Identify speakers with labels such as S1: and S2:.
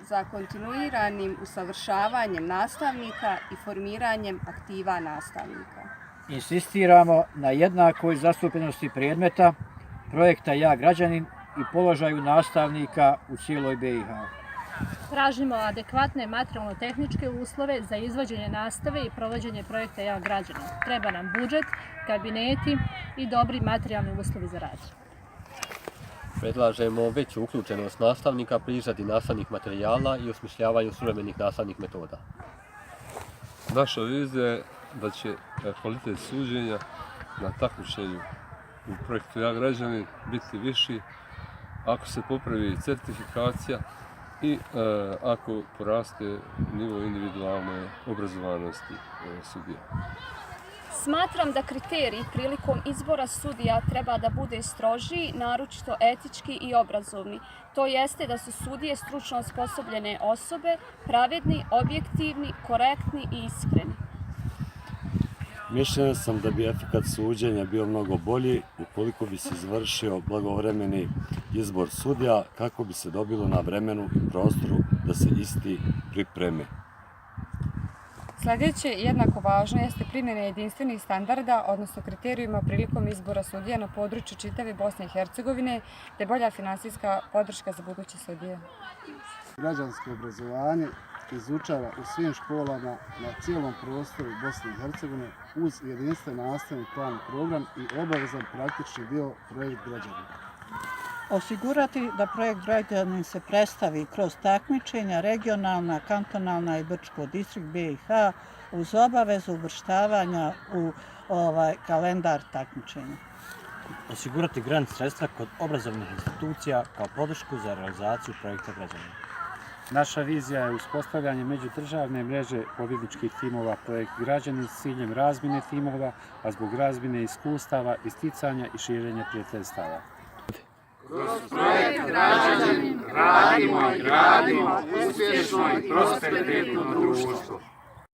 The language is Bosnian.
S1: za kontinuiranim usavršavanjem nastavnika i formiranjem aktiva nastavnika.
S2: Insistiramo na jednakoj zastupljenosti predmeta, projekta Ja građanin i položaju nastavnika u cijeloj BiH.
S3: Tražimo adekvatne materijalno-tehničke uslove za izvođenje nastave i provođenje projekta Ja građanin. Treba nam budžet, kabineti i dobri materijalni uslovi za rad.
S4: Predlažemo veću uključenost nastavnika pri izradi nastavnih materijala i osmišljavanju suvremenih nastavnih metoda.
S5: Naša vizija je da će kvalitet suđenja na takmičenju u projektu Ja građanin biti viši ako se popravi certifikacija i ako poraste nivo individualne obrazovanosti sudija.
S6: Smatram da kriterij prilikom izbora sudija treba da bude strožiji, naročito etički i obrazovni. To jeste da su sudije stručno osposobljene osobe, pravedni, objektivni, korektni i iskreni.
S7: Mišljenja sam da bi efekat suđenja bio mnogo bolji ukoliko bi se izvršio blagovremeni izbor sudija kako bi se dobilo na vremenu i prostoru da se isti pripreme.
S1: Sljedeće, jednako važno, jeste primjena jedinstvenih standarda, odnosno kriterijuma prilikom izbora sudija na području čitave Bosne i Hercegovine, te bolja finansijska podrška za buduće sudije.
S8: Građansko obrazovanje izučava u svim školama na cijelom prostoru Bosne i Hercegovine uz jedinstven nastavni plan i program i obavezan praktični dio projekt građanin.
S9: Osigurati da projekt građanin se predstavi kroz takmičenja regionalna, kantonalna i Brčko-distrikt BiH uz obavezu uvrštavanja u kalendar takmičenja.
S10: Osigurati grant sredstva kod obrazovnih institucija kao podršku za realizaciju projekta građanina.
S11: Naša vizija je uspostavljanje međudržavne mreže pobjedničkih timova projekt građanin s ciljem razmjene timova, a zbog razmjene iskustava, isticanja i širenja prijateljstava.
S12: Kroz projekt građanin radimo i gradimo uspješno i prosperitetno društvo.